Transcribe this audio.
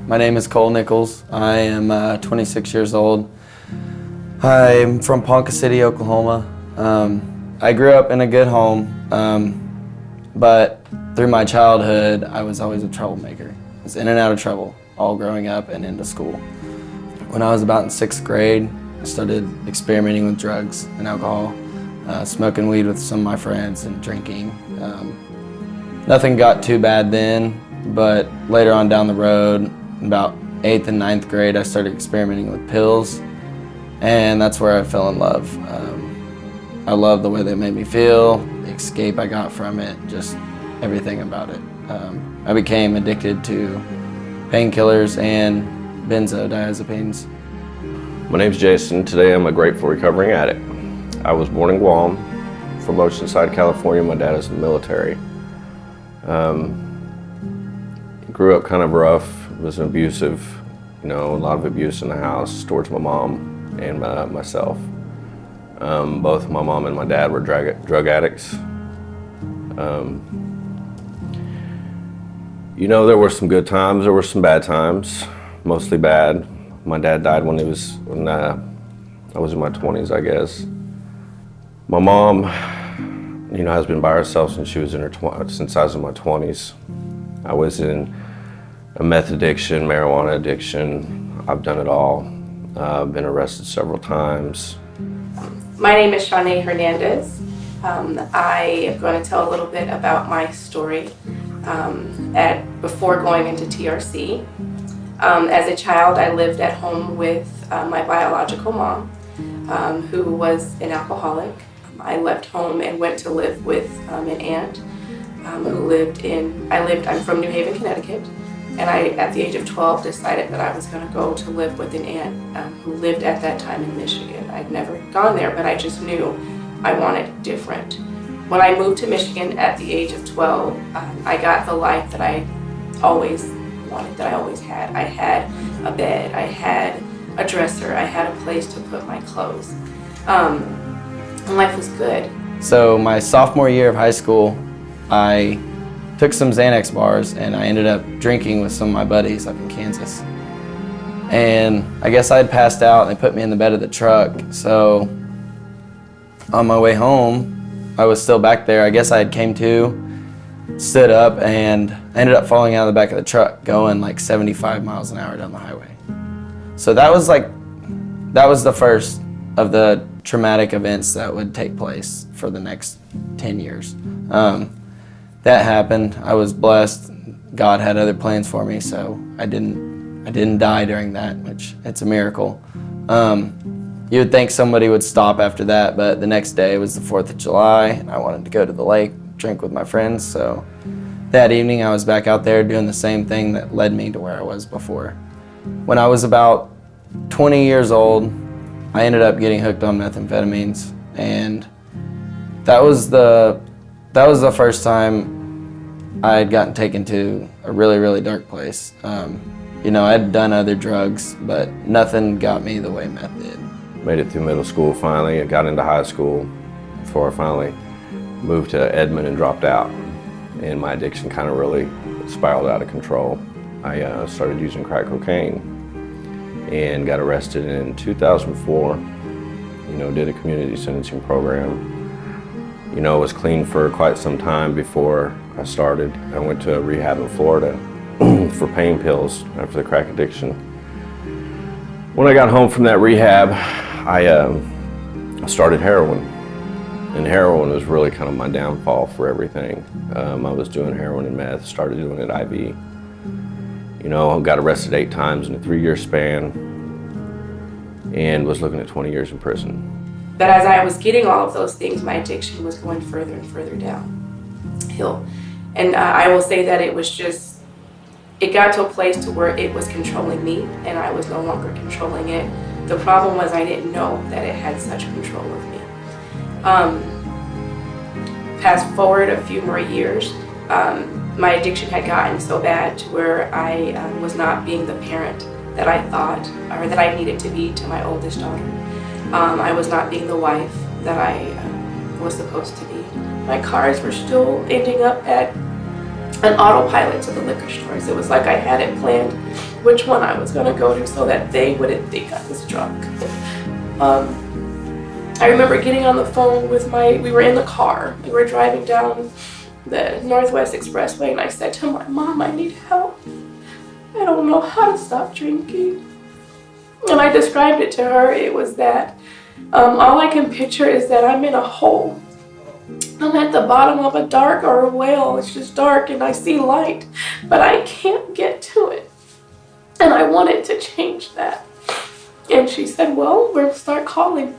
My name is Cole Nichols. I am 26 years old. I'm from Ponca City, Oklahoma. I grew up in a good home, but through my childhood, I was always a troublemaker. I was in and out of trouble, all growing up and into school. When I was about in 6th grade, I started experimenting with drugs and alcohol, smoking weed with some of my friends and drinking. Nothing got too bad then, but later on down the road, about 8th and 9th grade, I started experimenting with pills, and that's where I fell in love. I loved the way they made me feel, the escape I got from it, just everything about it. I became addicted to painkillers and benzodiazepines. My name's Jason. Today I'm a grateful recovering addict. I was born in Guam, from Oceanside, California. My dad is in the military. Grew up kind of rough, was abusive, a lot of abuse in the house towards my mom and myself. Both my mom and my dad were drug addicts. There were some good times, there were some bad times, mostly bad. My dad died when I was in my 20s, I guess. My mom, has been by herself since she was since I was in my 20s. I was in a meth addiction, marijuana addiction. I've done it all. I've been arrested several times. My name is Shanae Hernandez. I am going to tell a little bit about my story before going into TRC. As a child, I lived at home with my biological mom, who was an alcoholic. I left home and went to live with an aunt I'm from New Haven, Connecticut, and at the age of 12, decided that I was going to go to live with an aunt who lived at that time in Michigan. I'd never gone there, but I just knew I wanted different. When I moved to Michigan at the age of 12, I got the life that I always wanted, that I always had. I had a bed, I had a dresser, I had a place to put my clothes. And life was good. So my sophomore year of high school, I took some Xanax bars and I ended up drinking with some of my buddies up in Kansas. And I guess I had passed out and they put me in the bed of the truck. So on my way home, I was still back there. I guess I had came to, stood up, and I ended up falling out of the back of the truck going like 75 miles an hour down the highway. So that was the first of the traumatic events that would take place for the next 10 years. That happened. I was blessed. God had other plans for me, so I didn't die during that, which it's a miracle. You would think somebody would stop after that, but the next day was the 4th of July, and I wanted to go to the lake, drink with my friends, so that evening I was back out there doing the same thing that led me to where I was before. When I was about 20 years old, I ended up getting hooked on methamphetamines, and that was the first time I had gotten taken to a really, really dark place. I had done other drugs, but nothing got me the way meth did. Made it through middle school finally. I got into high school before I finally moved to Edmond and dropped out. And my addiction kind of really spiraled out of control. I started using crack cocaine and got arrested in 2004. Did a community sentencing program. Was clean for quite some time before I started. I went to a rehab in Florida for pain pills after the crack addiction. When I got home from that rehab, I started heroin. And heroin was really kind of my downfall for everything. I was doing heroin and meth, started doing it IV. Got arrested 8 times in a 3-year span and was looking at 20 years in prison. But as I was getting all of those things, my addiction was going further and further downhill. And I will say that it got to a place to where it was controlling me and I was no longer controlling it. The problem was I didn't know that it had such control of me. Fast forward a few more years, my addiction had gotten so bad to where I was not being the parent that I thought or that I needed to be to my oldest daughter. I was not being the wife that I was supposed to be. My cars were still ending up at an autopilot to the liquor stores. It was like I had it planned which one I was going to go to so that they wouldn't think I was drunk. I remember getting on the phone with we were in the car. We were driving down the Northwest Expressway, and I said to my mom, I need help. I don't know how to stop drinking. And I described it to her. It was that all I can picture is that I'm in a hole. I'm at the bottom of a dark or a well. It's just dark and I see light, but I can't get to it. And I wanted to change that. And she said, well, we'll start calling